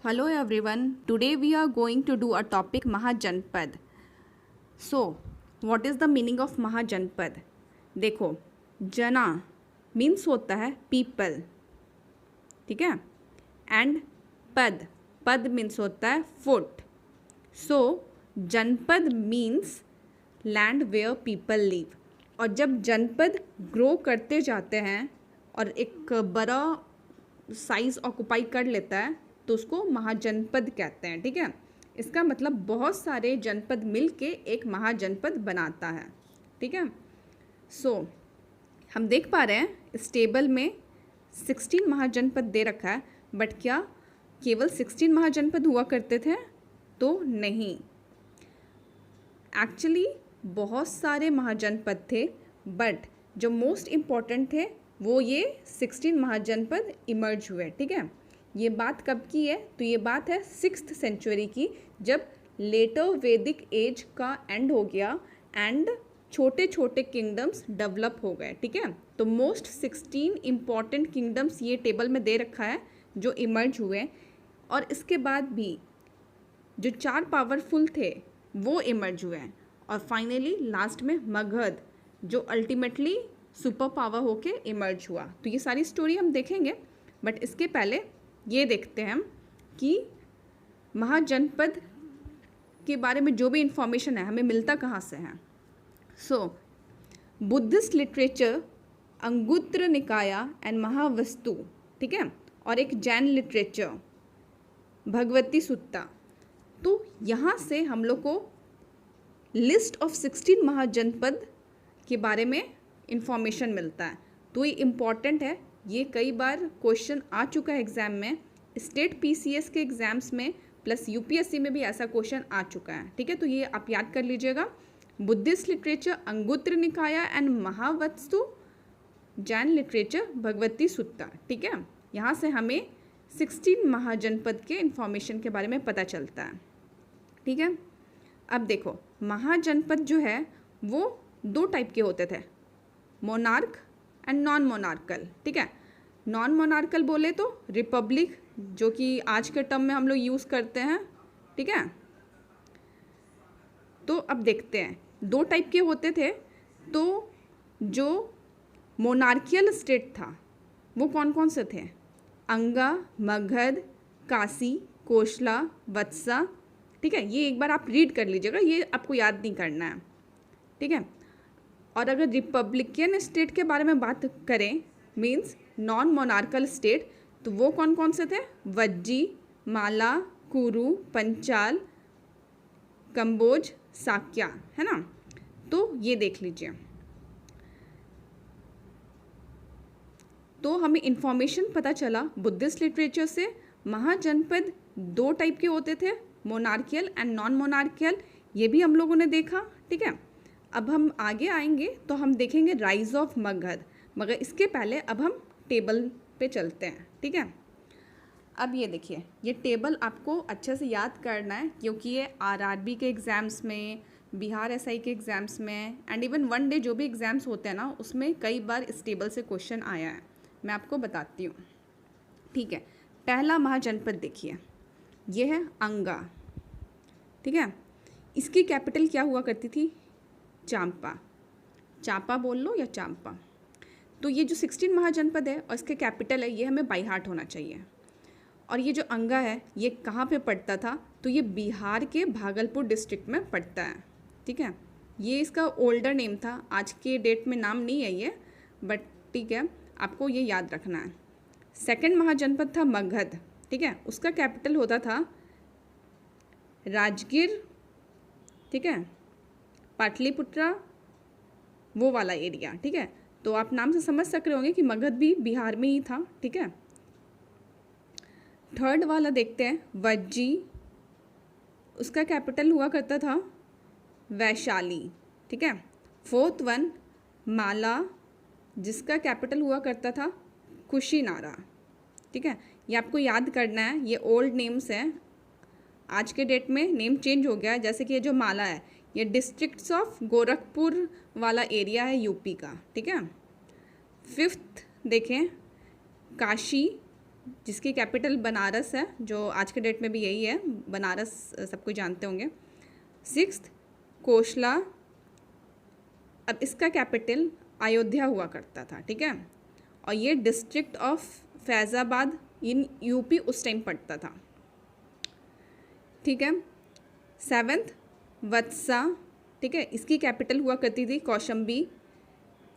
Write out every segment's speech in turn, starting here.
Hello everyone. Today we are going to do a topic Mahajanpad. So, what is the meaning of Mahajanpad? देखो, जना means होता है people, ठीक है, and पद पद मीन्स होता है foot. So janapada means land where people live. और जब जनपद ग्रो करते जाते हैं और एक बड़ा साइज ऑक्यूपाई कर लेता है तो उसको महाजनपद कहते हैं. ठीक है, इसका मतलब बहुत सारे जनपद मिल के एक महाजनपद बनाता है. ठीक है, सो हम देख पा रहे हैं इस टेबल में 16 महाजनपद दे रखा है. बट क्या केवल 16 महाजनपद हुआ करते थे? तो नहीं, एक्चुअली बहुत सारे महाजनपद थे, बट जो मोस्ट इम्पॉर्टेंट थे वो ये 16 महाजनपद इमर्ज हुए. ठीक है, ये बात कब की है? तो ये बात है 6th सेंचुरी की, जब लेटर वैदिक एज का एंड हो गया एंड छोटे छोटे किंगडम्स डेवलप हो गए. ठीक है, तो मोस्ट 16 इम्पॉर्टेंट किंगडम्स ये टेबल में दे रखा है जो इमर्ज हुए. और इसके बाद भी जो 4 पावरफुल थे वो इमर्ज हुए हैं. और फाइनली लास्ट में मगध जो अल्टीमेटली सुपर पावर होके इमर्ज हुआ. तो ये सारी स्टोरी हम देखेंगे, बट इसके पहले ये देखते हैं हम कि महाजनपद के बारे में जो भी इंफॉर्मेशन है हमें मिलता कहाँ से है. So Buddhist literature Anguttara Nikaya and महावस्तु, ठीक है, और एक जैन लिटरेचर भगवती सुत्ता. तो यहाँ से हम लोग को लिस्ट ऑफ 16 महाजनपद के बारे में इंफॉर्मेशन मिलता है. तो ये इम्पॉर्टेंट है, ये कई बार क्वेश्चन आ चुका है एग्ज़ाम में, स्टेट पीसीएस के एग्ज़ाम्स में प्लस यूपीएससी में भी ऐसा क्वेश्चन आ चुका है. ठीक है, तो ये आप याद कर लीजिएगा. Buddhist literature Anguttara Nikaya and Mahavastu, Jain literature Bhagavati Sutta. ठीक है, यहाँ से हमें 16 महाजनपद के इंफॉर्मेशन के बारे में पता चलता है. ठीक है, अब देखो महाजनपद जो है वो 2 टाइप के होते थे, मोनार्क एंड नॉन मोनार्कल. ठीक है, नॉन मोनार्कल बोले तो रिपब्लिक, जो कि आज के टर्म में हम लोग यूज़ करते हैं. ठीक है, तो अब देखते हैं 2 टाइप के होते थे. तो जो मोनार्कियल स्टेट था वो कौन कौन से थे? अंगा, मगध, काशी, कोशला, वत्सा. ठीक है, ये एक बार आप रीड कर लीजिएगा, ये आपको याद नहीं करना है. ठीक है, और अगर रिपब्लिकन स्टेट के बारे में बात करें, मींस नॉन मोनार्कल स्टेट, तो वो कौन कौन से थे? वज्जी, माला, कुरु, पंचाल, कंबोज, साक्या, है ना. तो ये देख लीजिए. तो हमें इंफॉर्मेशन पता चला बुद्धिस्ट लिटरेचर से, महाजनपद 2 टाइप के होते थे, मोनार्कियल एंड नॉन मोनार्कियल. ये भी हम लोगों ने देखा. ठीक है, अब हम आगे आएंगे तो हम देखेंगे राइज ऑफ मगध, मगर इसके पहले अब हम टेबल पे चलते हैं. ठीक है, अब ये देखिए, ये टेबल आपको अच्छे से याद करना है क्योंकि ये आरआरबी के एग्ज़ाम्स में, बिहार एसआई के एग्ज़ाम्स में एंड इवन वन डे जो भी एग्ज़ाम्स होते हैं ना, उसमें कई बार इस टेबल से क्वेश्चन आया है. मैं आपको बताती हूँ. ठीक है, पहला महाजनपद देखिए, ये है अंगा. ठीक है, इसकी कैपिटल क्या हुआ करती थी? चांपा. चांपा बोल लो या चांपा. तो ये जो 16 महाजनपद है और इसके कैपिटल है, ये हमें बाई हार्ट होना चाहिए. और ये जो अंगा है ये कहाँ पे पड़ता था? तो ये बिहार के भागलपुर डिस्ट्रिक्ट में पड़ता है. ठीक है, ये इसका ओल्डर नेम था, आज के डेट में नाम नहीं है ये, बट ठीक है, आपको ये याद रखना है. सेकंड महाजनपद था मगध. ठीक है, उसका कैपिटल होता था राजगीर. ठीक है, पाटलिपुत्रा, वो वाला एरिया. ठीक है, तो आप नाम से समझ सक रहे होंगे कि मगध भी बिहार में ही था. ठीक है, थर्ड वाला देखते हैं वज्जी, उसका कैपिटल हुआ करता था वैशाली. ठीक है, फोर्थ वन माला, जिसका कैपिटल हुआ करता था कुशीनारा. ठीक है, ये आपको याद करना है, ये ओल्ड नेम्स हैं, आज के डेट में नेम चेंज हो गया है. जैसे कि ये जो माला है ये डिस्ट्रिक्ट्स ऑफ गोरखपुर वाला एरिया है यूपी का. ठीक है, फिफ्थ देखें काशी, जिसकी कैपिटल बनारस है, जो आज के डेट में भी यही है, बनारस सब कोई जानते होंगे। 6th कोशला, अब इसका कैपिटल अयोध्या हुआ करता था, ठीक है, और ये district of Faizabad in UP उस टाइम पड़ता था, ठीक है। 7th वत्सा, ठीक है, इसकी कैपिटल हुआ करती थी कौशंबी।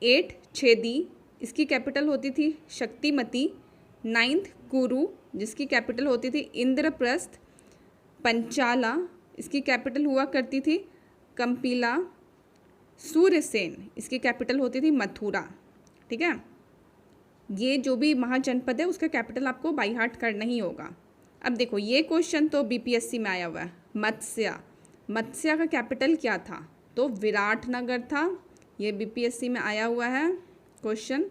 8 छेदी, इसकी कैपिटल होती थी शक्तिमती। 9th कुरु, जिसकी कैपिटल होती थी इंद्रप्रस्थ। पंचाला, इसकी कैपिटल हुआ करती थी कंपीला। सूर्यसेन, इसकी कैपिटल होती थी मथुरा, ठीक है। ये जो भी महाजनपद है उसका कैपिटल आपको बाई हार्ट करना ही होगा। अब देखो ये क्वेश्चन तो बीपीएससी में आया हुआ है। मत्स्य का कैपिटल क्या था? तो विराटनगर था। ये बीपीएससी में आया हुआ है क्वेश्चन।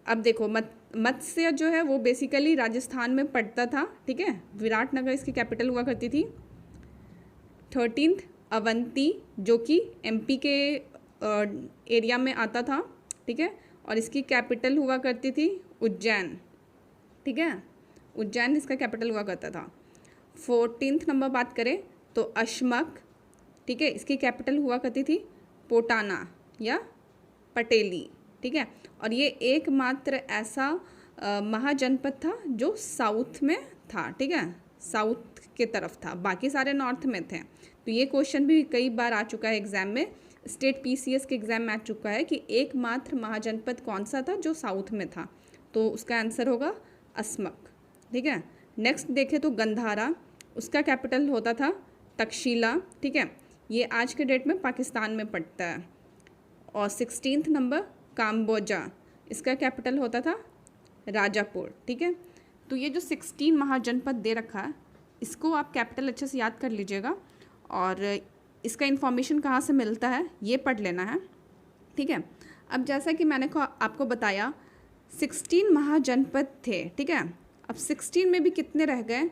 अब देखो मत्स्य जो है वो बेसिकली राजस्थान में पड़ता था, ठीक है। विराटनगर इसकी कैपिटल हुआ करती थी। 13th अवंती, जो कि एमपी के एरिया में आता था, ठीक है, और इसकी कैपिटल हुआ करती थी उज्जैन, ठीक है। उज्जैन इसका कैपिटल हुआ करता था। 14th नंबर बात करें तो अशमक, ठीक है, इसकी कैपिटल हुआ करती थी पोटाना या पटेली, ठीक है। और ये एकमात्र ऐसा महाजनपद था जो साउथ में था, ठीक है, साउथ के तरफ था, बाकी सारे नॉर्थ में थे। तो ये क्वेश्चन भी कई बार आ चुका है एग्जाम में, स्टेट पीसीएस के एग्जाम में आ चुका है कि एकमात्र महाजनपद कौन सा था जो साउथ में था। तो उसका आंसर होगा असमक, ठीक है। नेक्स्ट देखें तो गंधारा, उसका कैपिटल होता था तक्षशिला, ठीक है। ये आज के डेट में पाकिस्तान में पड़ता है। और 16th नंबर काम्बोजा, इसका कैपिटल होता था राजापुर, ठीक है। तो ये जो 16 महाजनपद दे रखा है इसको आप कैपिटल अच्छे से याद कर लीजिएगा, और इसका इन्फॉर्मेशन कहाँ से मिलता है ये पढ़ लेना है, ठीक है। अब जैसा कि मैंने आपको बताया 16 महाजनपद थे, ठीक है। अब 16 में भी कितने रह गए?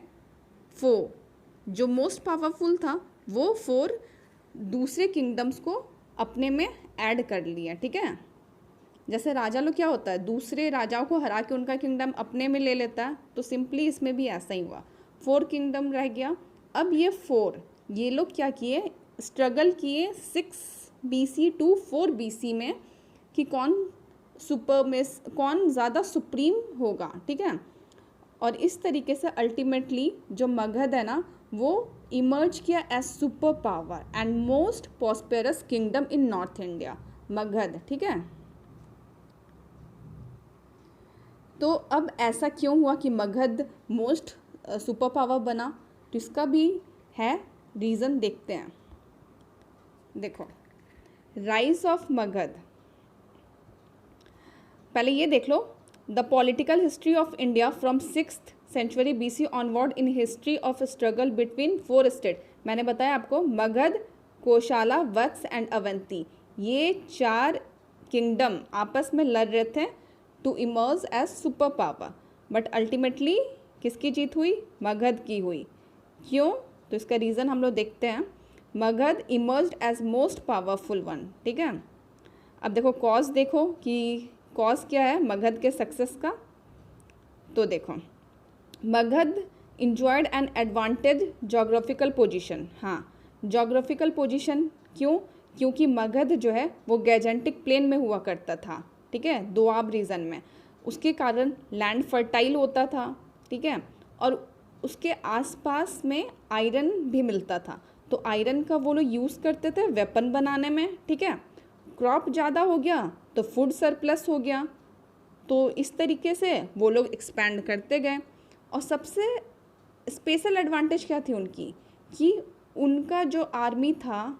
4। जो मोस्ट पावरफुल था वो 4 दूसरे किंगडम्स को अपने में ऐड कर लिया, ठीक है। जैसे राजा लोग क्या होता है, दूसरे राजाओं को हरा के उनका किंगडम अपने में ले लेता है, तो सिंपली इसमें भी ऐसा ही हुआ। 4 किंगडम रह गया। अब ये 4 ये लोग क्या किए, स्ट्रगल किए 6 BC टू 4 BC में कि कौन ज़्यादा सुप्रीम होगा, ठीक है। और इस तरीके से अल्टीमेटली जो मगध है ना वो इमर्ज किया as super power and most prosperous kingdom in north India, Magadha, ठीक है। तो अब ऐसा क्यों हुआ कि मगध मोस्ट सुपर पावर बना? तो इसका भी है रीज़न, देखते हैं। देखो राइज ऑफ मगध, पहले ये देख लो, the political history of India from 6th century BC onward in history of struggle between 4 state. मैंने बताया आपको मगध, कोशाला, वत्स एंड अवंती, ये 4 किंगडम आपस में लड़ रहे थे to emerge as super power, but ultimately किसकी जीत हुई? मगध की हुई। क्यों? तो इसका रीज़न हम लोग देखते हैं। Magadha emerged as most powerful one, ठीक है। अब देखो कॉज, देखो कि कॉज क्या है मगध के सक्सेस का। तो देखो Magadh enjoyed an advantage geographical position. हाँ, जोग्राफिकल पोजीशन क्यों? क्योंकि मगध जो है वो गैजेंटिक प्लेन में हुआ करता था, ठीक है, दोआब रीजन में, उसके कारण लैंड फर्टाइल होता था, ठीक है, और उसके आसपास में आयरन भी मिलता था, तो आयरन का वो लोग यूज़ करते थे वेपन बनाने में, ठीक है। क्रॉप ज़्यादा हो गया तो फूड सरप्लस हो गया, तो इस तरीके से वो लोग एक्सपैंड करते गए। और सबसे स्पेशल एडवांटेज क्या थी उनकी, कि उनका जो आर्मी था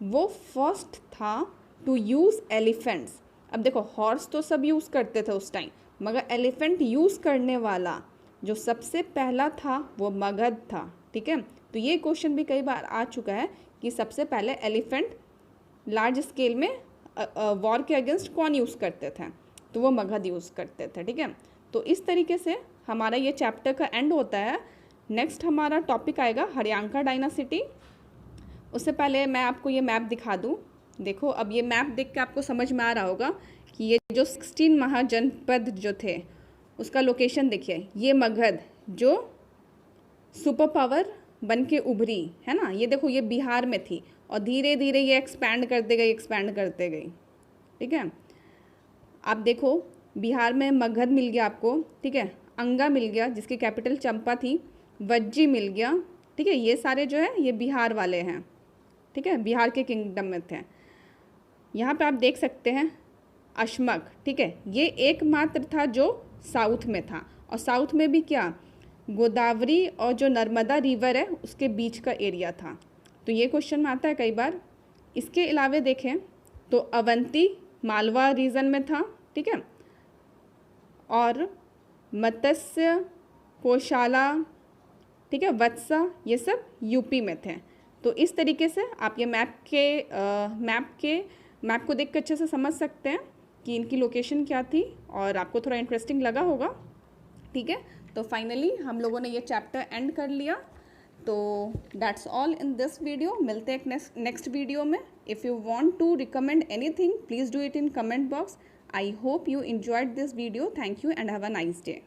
वो फर्स्ट था टू यूज़ एलिफेंट्स। अब देखो हॉर्स तो सब यूज़ करते थे उस टाइम, मगर एलिफेंट यूज़ करने वाला जो सबसे पहला था वो मगध था, ठीक है। तो ये क्वेश्चन भी कई बार आ चुका है कि सबसे पहले एलिफेंट लार्ज स्केल में वॉर के अगेंस्ट कौन यूज़ करते थे, तो वो मगध यूज़ करते थे, ठीक है। तो इस तरीके से हमारा ये चैप्टर का एंड होता है। नेक्स्ट हमारा टॉपिक आएगा हरियांका डायनासिटी। उससे पहले मैं आपको ये मैप दिखा दूँ। देखो अब ये मैप देख के आपको समझ में आ रहा होगा कि ये जो 16 महाजनपद जो थे उसका लोकेशन देखिए, ये मगध जो सुपर पावर बन के उभरी है ना, ये देखो ये बिहार में थी और धीरे धीरे ये एक्सपैंड करते गई, ठीक है। आप देखो बिहार में मगध मिल गया आपको, ठीक है, अंगा मिल गया जिसकी कैपिटल चंपा थी, वज्जी मिल गया, ठीक है, ये सारे जो है ये बिहार वाले हैं, ठीक है, बिहार के किंगडम में थे। यहाँ पे आप देख सकते हैं अशमक, ठीक है, ये एकमात्र था जो साउथ में था, और साउथ में भी क्या, गोदावरी और जो नर्मदा रिवर है उसके बीच का एरिया था। तो ये क्वेश्चन में आता है कई बार। इसके अलावा देखें तो अवंती मालवा रीजन में था, ठीक है, और मत्स्य को-शाला, ठीक है, वत्सा, ये सब यूपी में थे। तो इस तरीके से आप ये मैप को देख कर अच्छे से समझ सकते हैं कि इनकी लोकेशन क्या थी, और आपको थोड़ा इंटरेस्टिंग लगा होगा, ठीक है। तो फाइनली हम लोगों ने ये चैप्टर एंड कर लिया। तो that's all in this video. मिलते हैं एक नेक्स्ट वीडियो में। If you want to recommend anything please do it in comment box. I hope you enjoyed this video. Thank you and have a nice day.